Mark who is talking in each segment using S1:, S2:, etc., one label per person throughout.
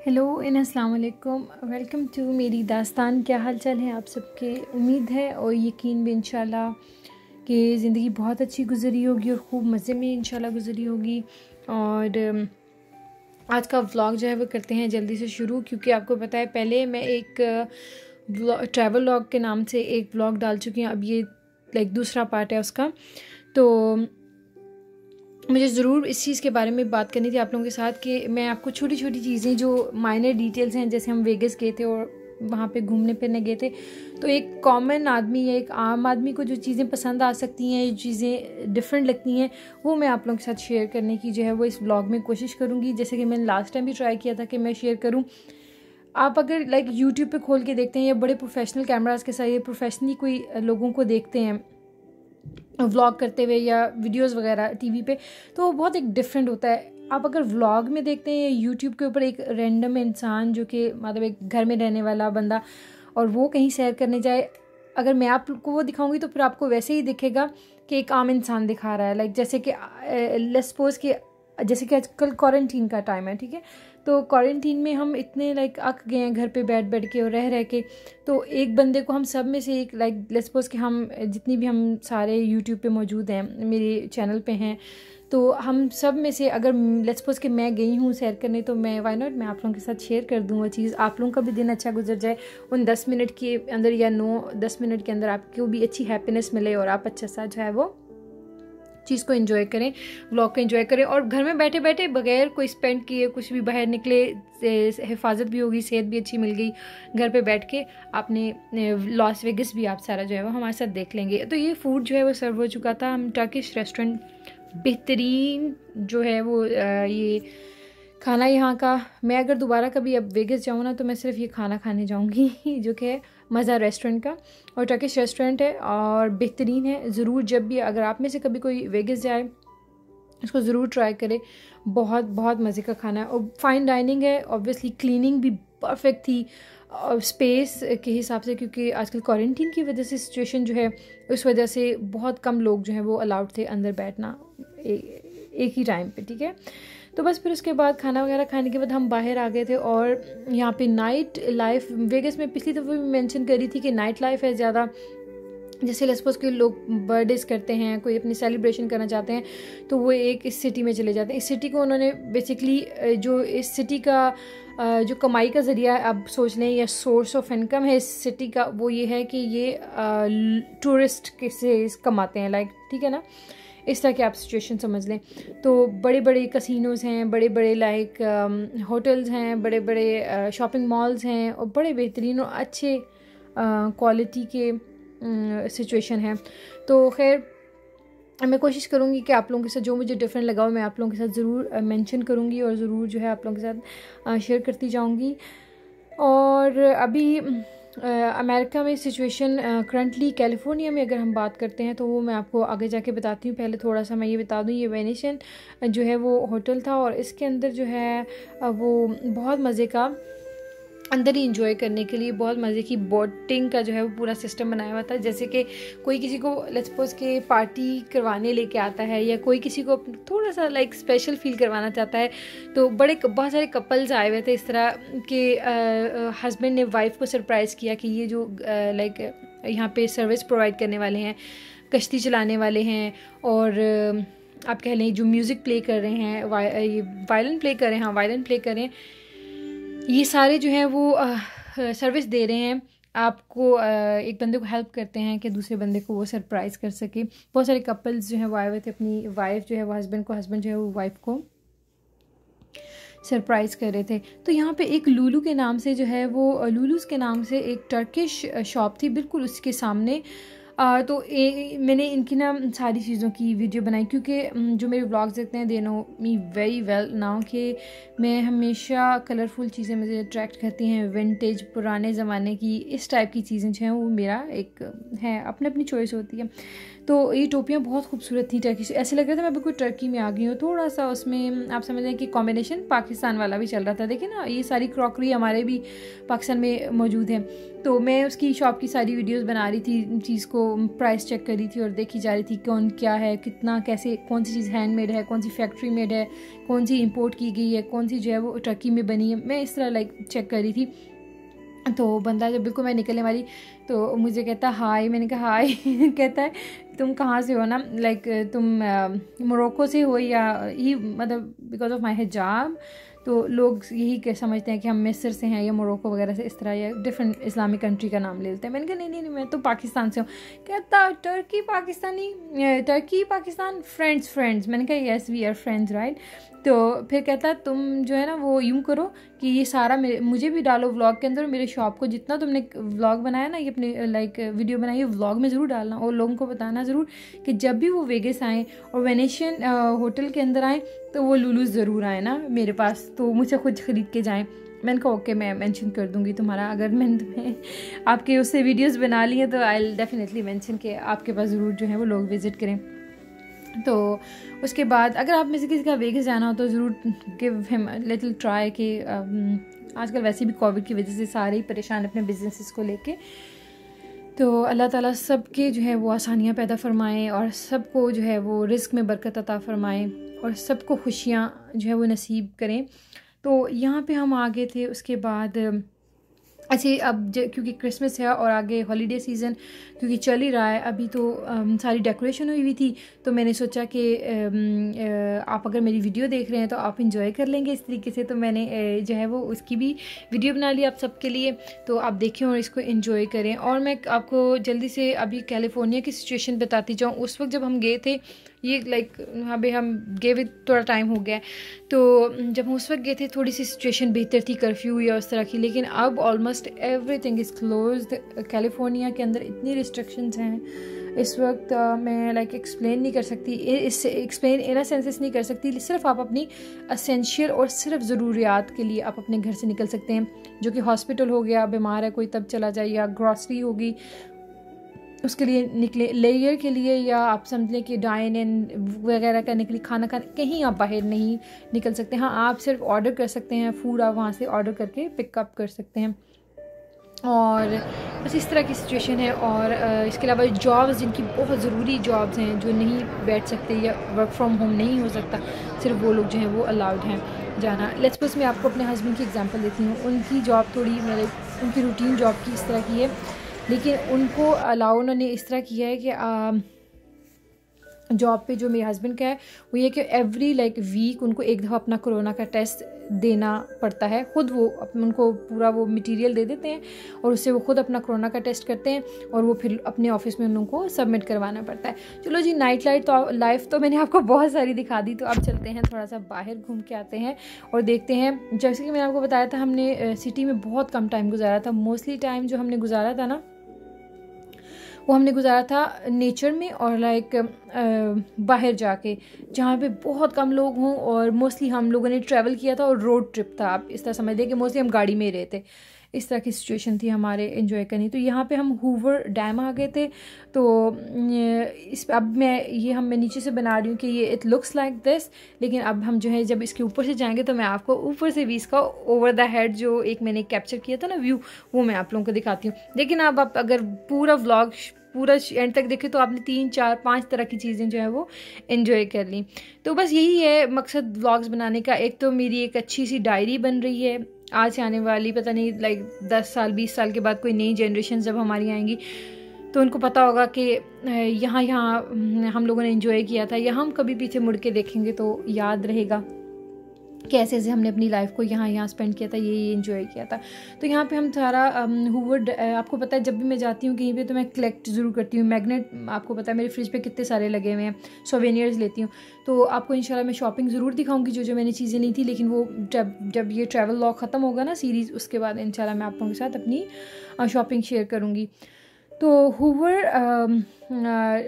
S1: Hello इन अस्सलाम वालेकुम, welcome to मेरी दास्तान। क्या हाल चाल है आप सबके? उम्मीद है और यकीन भी इंशाल्लाह कि ज़िंदगी बहुत अच्छी गुजरी होगी और ख़ूब मज़े में इंशाल्लाह गुजरी होगी। और आज का व्लॉग जो है वो करते हैं जल्दी से शुरू, क्योंकि आपको पता है पहले मैं एक ट्रैवल व्लॉग के नाम से एक व्लॉग डाल चुकी हूँ। अब ये दूसरा पार्ट है उसका। तो मुझे ज़रूर इस चीज़ के बारे में बात करनी थी आप लोगों के साथ कि मैं आपको छोटी छोटी चीज़ें जो माइनर डिटेल्स हैं, जैसे हम वेगस गए थे और वहाँ पे घूमने फिरने गए थे, तो एक कॉमन आदमी या एक आम आदमी को जो चीज़ें पसंद आ सकती हैं, जो चीज़ें डिफरेंट लगती हैं, वो मैं आप लोगों के साथ शेयर करने की जो है वो इस व्लॉग में कोशिश करूँगी। जैसे कि मैंने लास्ट टाइम भी ट्राई किया था कि मैं शेयर करूँ। आप अगर यूट्यूब पे खोल के देखते हैं या बड़े प्रोफेशनल कैमराज़ के साथ या प्रोफेशनली कोई लोगों को देखते हैं व्लॉग करते हुए या वीडियोस वगैरह टीवी पे, तो वो बहुत एक डिफरेंट होता है। आप अगर व्लॉग में देखते हैं यूट्यूब के ऊपर एक रैंडम इंसान जो कि मतलब एक घर में रहने वाला बंदा और वो कहीं सैर करने जाए, अगर मैं आपको वो दिखाऊंगी तो फिर आपको वैसे ही दिखेगा कि एक आम इंसान दिखा रहा है। जैसे कि लेट्स सपोज कि जैसे कि आजकल क्वारंटीन का टाइम है, ठीक है, तो क्वारंटीन में हम इतने अक गए हैं घर पे बैठ बैठ के और रह के, तो एक बंदे को हम सब में से एक लेट्स सपोज कि हम जितनी भी हम सारे यूट्यूब पे मौजूद हैं, मेरे चैनल पे हैं, तो हम सब में से अगर लेट्स सपोज कि मैं गई हूँ सैर करने, तो मैं व्हाई नॉट मैं आप लोगों के साथ शेयर कर दूँ वो चीज़। आप लोगों का भी दिन अच्छा गुजर जाए उन 10 मिनट के अंदर या 9-10 मिनट के अंदर आपको भी अच्छी हैप्पीनेस मिले और आप अच्छा सा जो है वो चीज़ को एंजॉय करें, व्लॉग को एंजॉय करें। और घर में बैठे बैठे बगैर कोई स्पेंड किए कुछ भी बाहर निकले, हिफाजत भी होगी, सेहत भी अच्छी मिल गई। घर पे बैठ के आपने लॉस वेगस भी आप सारा जो है वो हमारे साथ देख लेंगे। तो ये फूड जो है वो सर्व हो चुका था। हम टर्किश रेस्टोरेंट बेहतरीन जो है वो ये खाना यहाँ का, मैं अगर दोबारा कभी अब वेगस जाऊँ ना तो मैं सिर्फ ये खाना खाने जाऊँगी जो कि है मज़ा रेस्टोरेंट का, और टर्किश रेस्टोरेंट है और बेहतरीन है। ज़रूर जब भी अगर आप में से कभी कोई वेगस जाए इसको ज़रूर ट्राई करें। बहुत बहुत मज़े का खाना है और फाइन डाइनिंग है। ऑब्वियसली क्लीनिंग भी परफेक्ट थी और स्पेस के हिसाब से, क्योंकि आजकल क्वारंटीन की वजह से सिचुएशन जो है उस वजह से बहुत कम लोग जो हैं वो अलाउड थे अंदर बैठना एक ही टाइम पे, ठीक है। तो बस फिर उसके बाद खाना वगैरह खाने के बाद हम बाहर आ गए थे। और यहाँ पे नाइट लाइफ वेगस में पिछली दफ़ा भी मेंशन करी थी कि नाइट लाइफ है ज़्यादा। जैसे लेट्स सपोज के लोग बर्थडेज करते हैं, कोई अपनी सेलिब्रेशन करना चाहते हैं, तो वो एक इस सिटी में चले जाते हैं। इस सिटी को उन्होंने बेसिकली जो इस सिटी का जो कमाई का ज़रिया आप सोच लें या सोर्स ऑफ इनकम है इस सिटी का, वो ये है कि ये टूरिस्ट से कमाते हैं, ठीक है ना, इस तरह की आप सिचुएशन समझ लें। तो बड़े बड़े कसिनोज़ हैं, बड़े बड़े होटल्स हैं, बड़े बड़े शॉपिंग मॉल्स हैं और बड़े बेहतरीन और अच्छे क्वालिटी के सिचुएशन है। तो खैर मैं कोशिश करूँगी कि आप लोगों के साथ जो मुझे डिफरेंट लगा मैं आप लोगों के साथ ज़रूर मेंशन करूँगी और ज़रूर जो है आप लोगों के साथ शेयर करती जाऊँगी। और अभी अमेरिका में सिचुएशन करंटली कैलिफोर्निया में अगर हम बात करते हैं तो वो मैं आपको आगे जाके बताती हूँ। पहले थोड़ा सा मैं ये बता दूँ, ये वेनेशियन जो है वो होटल था और इसके अंदर जो है वो बहुत मज़े का अंदर ही इंजॉय करने के लिए बहुत मज़े की बोटिंग का जो है वो पूरा सिस्टम बनाया हुआ था। जैसे कि कोई किसी को लेट्स सपोज के पार्टी करवाने लेके आता है या कोई किसी को थोड़ा सा स्पेशल फील करवाना चाहता है, तो बहुत सारे कपल्स आए हुए थे इस तरह के। हस्बैंड ने वाइफ को सरप्राइज़ किया कि ये जो यहाँ पे सर्विस प्रोवाइड करने वाले हैं, कश्ती चलाने वाले हैं और आप कह लें जो म्यूज़िक प्ले कर रहे हैं, वायलिन प्ले कर रहे हैं, हाँ वायलिन प्ले कर रहे हैं, ये सारे जो हैं वो सर्विस दे रहे हैं आपको। एक बंदे को हेल्प करते हैं कि दूसरे बंदे को वो सरप्राइज़ कर सके। बहुत सारे कपल्स जो हैं वो आए हुए थे, अपनी वाइफ जो है वो हस्बैंड को, हस्बैंड जो है वो वाइफ को सरप्राइज़ कर रहे थे। तो यहाँ पे एक लुलू के नाम से जो है वो लुलूज़ के नाम से एक टर्किश शॉप थी, बिल्कुल उसके सामने। तो मैंने इनकी ना सारी चीज़ों की वीडियो बनाई, क्योंकि जो मेरे व्लॉग्स देखते हैं they know me very well now कि मैं हमेशा कलरफुल चीज़ें मुझे अट्रैक्ट करती हैं, विंटेज पुराने ज़माने की इस टाइप की चीज़ें जो हैं वो मेरा एक है, अपनी अपनी चॉइस होती है। तो ये टोपियाँ बहुत खूबसूरत थी टर्की से, ऐसे लग रहा था मैं बिल्कुल टर्की में आ गई हूँ। थोड़ा सा उसमें आप समझ लें कि कॉम्बिनेशन पाकिस्तान वाला भी चल रहा था। देखिए ना, ये सारी क्रॉकरी हमारे भी पाकिस्तान में मौजूद है। तो मैं उसकी शॉप की सारी वीडियोस बना रही थी, चीज़ को प्राइस चेक कर रही थी और देखी जा रही थी कौन क्या है, कितना, कैसे, कौन सी चीज़ हैंडमेड है, कौन सी फैक्ट्री मेड है, कौन सी इंपोर्ट की गई है, कौन सी जो है वो टर्की में बनी है। मैं इस तरह लाइक चेक कर रही थी। तो बंदा जब बिल्कुल मैं निकलने वाली तो मुझे कहता हाय, मैंने कहा हाय कहता है तुम कहाँ से हो ना, लाइक तुम मोरक्को से हो या ही, मतलब बिकॉज ऑफ माई हिजाब तो लोग यही समझते हैं कि हम मिस्र से हैं या मोरक्को वगैरह से, इस तरह या डिफरेंट इस्लामिक कंट्री का नाम ले लेते हैं। मैंने कहा नहीं मैं तो पाकिस्तान से हूँ। कहता टर्की पाकिस्तान फ्रेंड्स। मैंने कहा yes we are friends right. तो फिर कहता तुम जो है ना वो यूँ करो कि ये सारा मुझे भी डालो व्लॉग के अंदर, मेरे शॉप को जितना तुमने व्लॉग बनाया ना, ये अपने लाइक वीडियो बनाई है व्लॉग में ज़रूर डालना और लोगों को बताना ज़रूर कि जब भी वो वेगस आएँ और वेनेशियन होटल के अंदर आएँ तो वो लुलू ज़रूर आए ना मेरे पास, तो मुझे खुद ख़रीद के जाएँ। मैंने कहा ओके, मैं मेंशन कर दूँगी तुम्हारा, अगर मैंने तुम्हें आपके उससे वीडियोस बना ली हैं तो आई विल डेफिनेटली मेंशन कि आपके पास ज़रूर जो है वो लोग विज़िट करें। तो उसके बाद अगर आप में से किसी का वेगस जाना हो तो ज़रूर गिव हिम लिटिल ट्राई कि आजकल वैसे भी कोविड की वजह से सारे ही परेशान अपने बिजनेसेस को लेके। तो अल्लाह ताला सबके जो है वो आसानियाँ पैदा फरमाएँ और सबको जो है वो रिस्क में बरकत अता फरमाएँ और सबको खुशियाँ जो है वो नसीब करें। तो यहाँ पे हम आ गए थे। उसके बाद अच्छा अब क्योंकि क्रिसमस है और आगे हॉलीडे सीज़न क्योंकि चल ही रहा है अभी, तो सारी डेकोरेशन हुई थी, तो मैंने सोचा कि आप अगर मेरी वीडियो देख रहे हैं तो आप इंजॉय कर लेंगे इस तरीके से। तो मैंने जो है वो उसकी भी वीडियो बना ली आप सबके लिए, तो आप देखें और इसको इंजॉय करें। और मैं आपको जल्दी से अभी कैलिफोर्निया की सिचुएशन बताती जाऊँ। उस वक्त जब हम गए थे, ये लाइक अभी हम गए हुए थोड़ा टाइम हो गया, तो जब हम उस वक्त गए थे थोड़ी सी सिचुएशन बेहतर थी, कर्फ्यू या उस तरह की, लेकिन अब almost everything is closed. California के अंदर इतनी रिस्ट्रिक्शंस हैं इस वक्त, मैं लाइक एक्सप्लेन नहीं कर सकती, इससे एक्सप्लेन इन अ सेंसेस नहीं कर सकती। सिर्फ आप अपनी असेंशियल और सिर्फ ज़रूरियात के लिए आप अपने घर से निकल सकते हैं, जो कि हॉस्पिटल हो गया, बीमार है कोई तब चला जाए, या ग्रॉसरी होगी उसके लिए निकले, लेयर के लिए, या आप समझ लें कि डाइन इन वगैरह करने के लिए, खाना खाने, कहीं आप बाहर नहीं निकल सकते। हाँ, आप सिर्फ ऑर्डर कर सकते हैं, फूड आप वहाँ से ऑर्डर करके पिकअप कर सकते हैं। और बस इस तरह की सिचुएशन है। और इसके अलावा जॉब्स जिनकी बहुत ज़रूरी जॉब्स हैं, जो नहीं बैठ सकते या वर्क फ्रॉम होम नहीं हो सकता, सिर्फ वो लोग जो हैं वो अलाउड हैं जाना। लेट्स सपोज मैं आपको अपने हस्बैंड की एग्जांपल देती हूँ। उनकी जॉब थोड़ी मतलब उनकी रूटीन जॉब की इस तरह की है, लेकिन उनको अलाउ उन्होंने इस तरह किया है कि जॉब पे जो मेरे हस्बैंड का है वो ये कि एवरी लाइक वीक उनको एक दफ़ा अपना कोरोना का टेस्ट देना पड़ता है। खुद वो उनको पूरा वो मटेरियल दे देते हैं और उससे वो खुद अपना कोरोना का टेस्ट करते हैं और वो फिर अपने ऑफिस में उनको सबमिट करवाना पड़ता है। चलो जी, नाइट लाइफ तो मैंने आपको बहुत सारी दिखा दी, तो अब चलते हैं थोड़ा सा बाहर घूम के आते हैं और देखते हैं। जैसे कि मैंने आपको बताया था, हमने सिटी में बहुत कम टाइम गुजारा था। मोस्टली टाइम जो हमने गुजारा था ना, वो हमने गुजारा था नेचर में और लाइक बाहर जाके, जहाँ पे बहुत कम लोग हों। और मोस्टली हम लोगों ने ट्रैवल किया था और रोड ट्रिप था, आप इस तरह समझ लें कि मोस्टली हम गाड़ी में ही रहे थे। इस तरह की सिचुएशन थी हमारे एंजॉय करनी। तो यहाँ पे हम हूवर डैम आ गए थे। तो इस अब मैं नीचे से बना रही हूँ कि ये इट लुक्स लाइक दिस, लेकिन अब हम जो है जब इसके ऊपर से जाएंगे तो मैं आपको ऊपर से भी इसका ओवर द हेड जो एक मैंने कैप्चर किया था ना व्यू, वो मैं आप लोगों को दिखाती हूँ। लेकिन अब आप अगर पूरा व्लॉग पूरा एंड तक देखें तो आपने 3, 4, 5 तरह की चीज़ें जो है वो एंजॉय कर ली। तो बस यही है मकसद व्लॉग्स बनाने का। एक तो मेरी एक अच्छी सी डायरी बन रही है, आज से आने वाली पता नहीं लाइक 10 साल 20 साल के बाद कोई नई जनरेशन जब हमारी आएंगी तो उनको पता होगा कि यहाँ हम लोगों ने एंजॉय किया था, या हम कभी पीछे मुड़ के देखेंगे तो याद रहेगा कैसे से हमने अपनी लाइफ को यहाँ स्पेंड किया था, ये एंजॉय किया था। तो यहाँ पे हम सारा हूवर, आपको पता है जब भी मैं जाती हूँ कहीं पे तो मैं कलेक्ट ज़रूर करती हूँ मैग्नेट। आपको पता है मेरे फ्रिज पे कितने सारे लगे हुए हैं, सोवेनियर्स लेती हूँ। तो आपको इंशाल्लाह मैं शॉपिंग ज़रूर दिखाऊंगी जो मैंने चीज़ें ली थी, लेकिन वो जब ये ट्रैवल व्लॉग ख़त्म होगा ना सीरीज़, उसके बाद इंशाल्लाह मैं आप लोगों के साथ अपनी शॉपिंग शेयर करूँगी। तो हूवर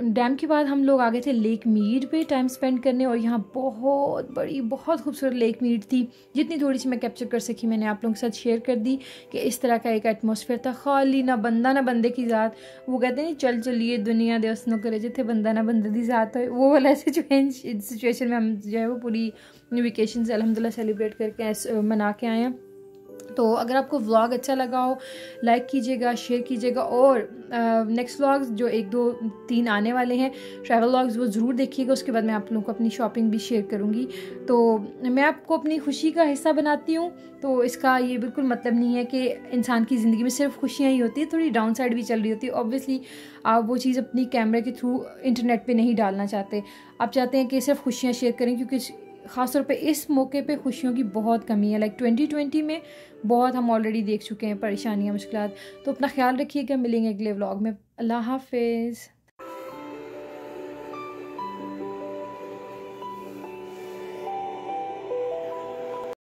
S1: डैम के बाद हम लोग आ गए थे लेक मीड पे टाइम स्पेंड करने, और यहाँ बहुत बड़ी बहुत खूबसूरत लेक मीड थी। जितनी थोड़ी सी मैं कैप्चर कर सकी मैंने आप लोगों के साथ शेयर कर दी कि इस तरह का एक एटमॉस्फेयर था, खाली ना बंदा ना बंदे की ज़ात। वो कहते हैं चल चलिए दुनिया दे उसनों करे जिथे बंदा ना बंदे की ज़ात है, वो वाला सिचुएशन में हम जो है वो पूरी वेकेशन से अल्हम्दुलिल्लाह सेलिब्रेट करके मना के आए हैं। तो अगर आपको व्लॉग अच्छा लगा हो लाइक कीजिएगा, शेयर कीजिएगा, और नेक्स्ट व्लॉग्स जो 1 2 3 आने वाले हैं ट्रैवल व्लॉग्स वो ज़रूर देखिएगा। उसके बाद मैं आप लोगों को अपनी शॉपिंग भी शेयर करूँगी। तो मैं आपको अपनी खुशी का हिस्सा बनाती हूँ, तो इसका ये बिल्कुल मतलब नहीं है कि इंसान की ज़िंदगी में सिर्फ खुशियाँ ही होती है, थोड़ी डाउन साइड भी चल रही होती है। ऑब्वियसली आप वो चीज़ अपनी कैमरे के थ्रू इंटरनेट पर नहीं डालना चाहते, आप चाहते हैं कि सिर्फ खुशियाँ शेयर करें, क्योंकि ख़ासतौर पे इस मौके पे खुशियों की बहुत कमी है। लाइक 2020 में बहुत हम ऑलरेडी देख चुके हैं परेशानियां, मुश्किलात। तो अपना ख्याल रखिएगा, मिलेंगे अगले व्लॉग में। अल्लाह हाफिज़।